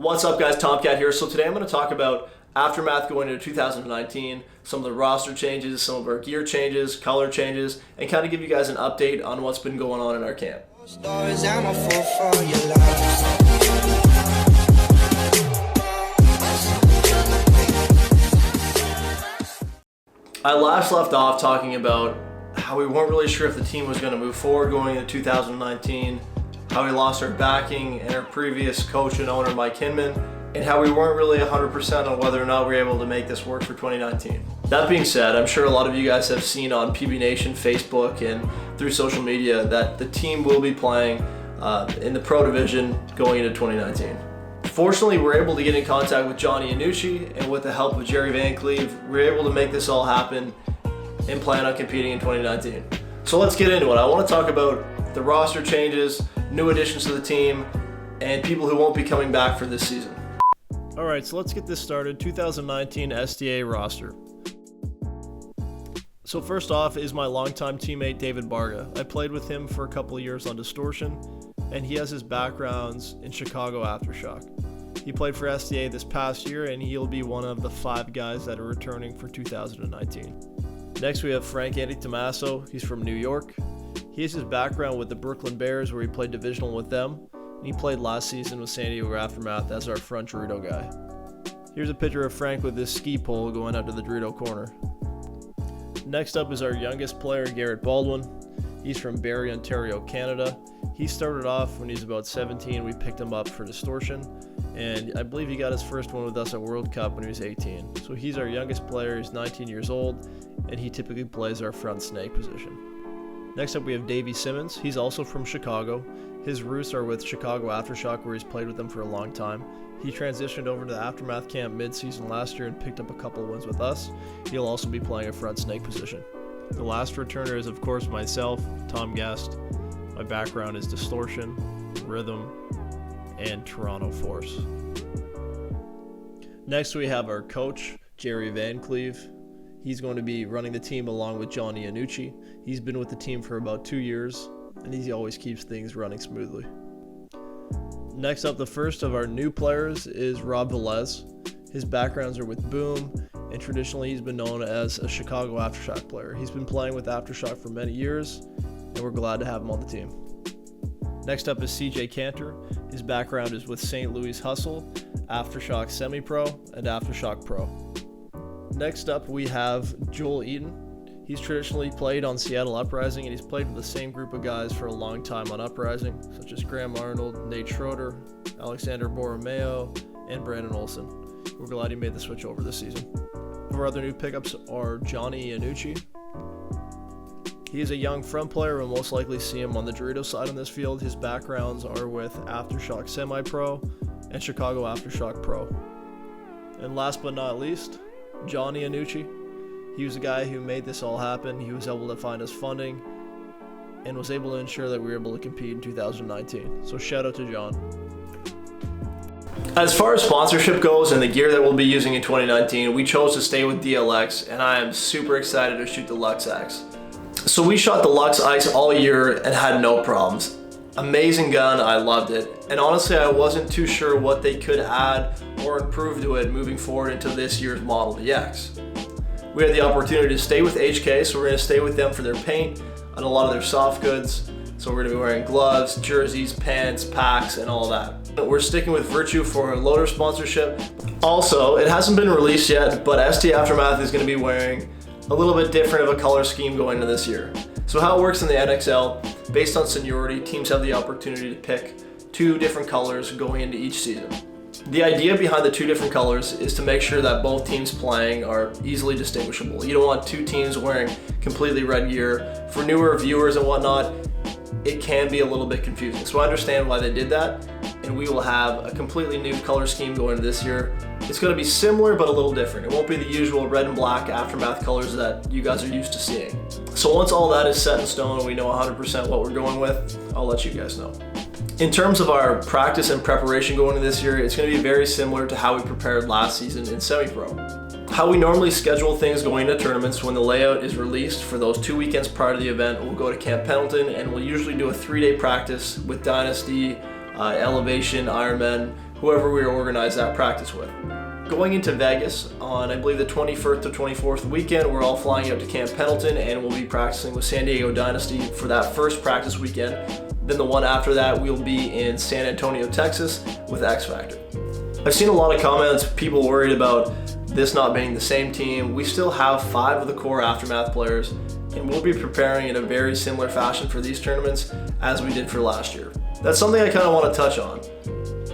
What's up guys, Tomcat here. So today I'm going to talk about Aftermath going into 2019, some of the roster changes, some of our gear changes, color changes, and kind of give you guys an update on what's been going on in our camp. I last left off talking about how we weren't really sure if the team was going to move forward going into 2019, how we lost our backing and our previous coach and owner Mike Hinman, and how we weren't really 100% on whether or not we were able to make this work for 2019. That being said, I'm sure a lot of you guys have seen on PB Nation, Facebook, and through social media that the team will be playing in the Pro Division going into 2019. Fortunately, we're able to get in contact with Johnny Annucci, and with the help of Jerry Van Cleve, we're able to make this all happen and plan on competing in 2019. So let's get into it. I want to talk about the roster changes, new additions to the team, and people who won't be coming back for this season. Alright, so let's get this started. 2019 SDA roster. So first off is my longtime teammate David Barga. I played with him for a couple of years on Distortion, and he has his backgrounds in Chicago Aftershock. He played for SDA this past year, and he'll be one of the 5 guys that are returning for 2019. Next we have Frank Andy Tomaso. He's from New York. He has his background with the Brooklyn Bears, where he played divisional with them, and he played last season with San Diego Aftermath as our front Dorito guy. Here's a picture of Frank with his ski pole going out to the Dorito corner. Next up is our youngest player, Garrett Baldwin. He's from Barrie, Ontario, Canada. He started off when he was about 17. We picked him up for Distortion, and I believe he got his first one with us at World Cup when he was 18. So he's our youngest player. He's 19 years old, and he typically plays our front snake position. Next up we have Davey Simmons. He's also from Chicago. His roots are with Chicago Aftershock, where he's played with them for a long time. He transitioned over to the Aftermath camp mid-season last year and picked up a couple wins with us. He'll also be playing a front snake position. The last returner is of course myself, Tom Guest. My background is Distortion, Rhythm, and Toronto Force. Next we have our coach, Jerry Van Cleve. He's going to be running the team along with Johnny Annucci. He's been with the team for about 2 years, and he always keeps things running smoothly. Next up, the first of our new players is Rob Velez. His backgrounds are with Boom, and traditionally he's been known as a Chicago Aftershock player. He's been playing with Aftershock for many years, and we're glad to have him on the team. Next up is CJ Cantor. His background is with St. Louis Hustle, Aftershock Semi-Pro, and Aftershock Pro. Next up we have Joel Eaton. He's traditionally played on Seattle Uprising, and he's played with the same group of guys for a long time on Uprising, such as Graham Arnold, Nate Schroeder, Alexander Borromeo, and Brandon Olson. We're glad he made the switch over this season. Our other new pickups are Johnny Annucci. He is a young front player. We'll most likely see him on the Dorito side in this field. His backgrounds are with Aftershock Semi-Pro and Chicago Aftershock Pro. And last but not least, Johnny Annucci. He was the guy who made this all happen. He was able to find us funding and was able to ensure that we were able to compete in 2019. So shout out to John. As far as sponsorship goes and the gear that we'll be using in 2019, we chose to stay with DLX, and I am super excited to shoot the Luxe X. So we shot the Luxe Ice all year and had no problems. Amazing gun, I loved it. And honestly, I wasn't too sure what they could add or improve to it moving forward into this year's Model DX. We had the opportunity to stay with HK, so we're going to stay with them for their paint and a lot of their soft goods. So we're going to be wearing gloves, jerseys, pants, packs, and all that. We're sticking with Virtue for a loader sponsorship. Also, it hasn't been released yet, but SD Aftermath is going to be wearing a little bit different of a color scheme going into this year. So how it works in the NXL, based on seniority, teams have the opportunity to pick 2 different colors going into each season. The idea behind the 2 different colors is to make sure that both teams playing are easily distinguishable. You don't want 2 teams wearing completely red gear. For newer viewers and whatnot, it can be a little bit confusing. So I understand why they did that, and we will have a completely new color scheme going into this year. It's going to be similar but a little different. It won't be the usual red and black Aftermath colors that you guys are used to seeing. So once all that is set in stone and we know 100% what we're going with, I'll let you guys know. In terms of our practice and preparation going into this year, it's going to be very similar to how we prepared last season in Semi-Pro. How we normally schedule things going into tournaments, when the layout is released for those 2 weekends prior to the event, we'll go to Camp Pendleton and we'll usually do a 3-day practice with Dynasty, Elevation, Ironman, whoever we organize that practice with. Going into Vegas on, I believe, the 21st to 24th weekend, we're all flying out to Camp Pendleton and we'll be practicing with San Diego Dynasty for that first practice weekend. Then the one after that, we'll be in San Antonio, Texas with X Factor. I've seen a lot of comments, people worried about this not being the same team. We still have 5 of the core Aftermath players, and we'll be preparing in a very similar fashion for these tournaments as we did for last year. That's something I kind of want to touch on.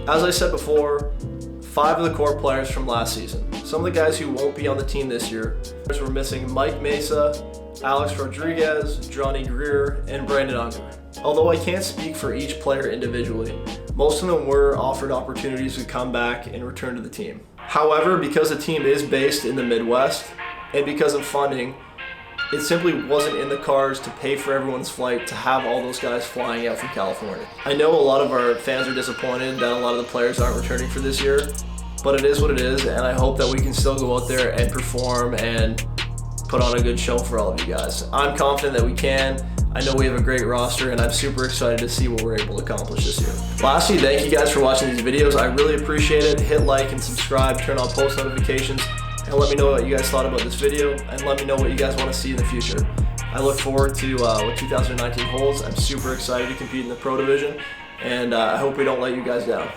As I said before, 5 of the core players from last season. Some of the guys who won't be on the team this year. We're missing Mike Mesa, Alex Rodriguez, Johnny Greer, and Brandon Unger. Although I can't speak for each player individually, most of them were offered opportunities to come back and return to the team. However, because the team is based in the Midwest, and because of funding, it simply wasn't in the cards to pay for everyone's flight to have all those guys flying out from California. I know a lot of our fans are disappointed that a lot of the players aren't returning for this year, but it is what it is, and I hope that we can still go out there and perform and put on a good show for all of you guys. I'm confident that we can. I know we have a great roster, and I'm super excited to see what we're able to accomplish this year. Lastly, thank you guys for watching these videos. I really appreciate it. Hit like and subscribe, turn on post notifications, and let me know what you guys thought about this video, and let me know what you guys want to see in the future. I look forward to what 2019 holds. I'm super excited to compete in the Pro Division, and I hope we don't let you guys down.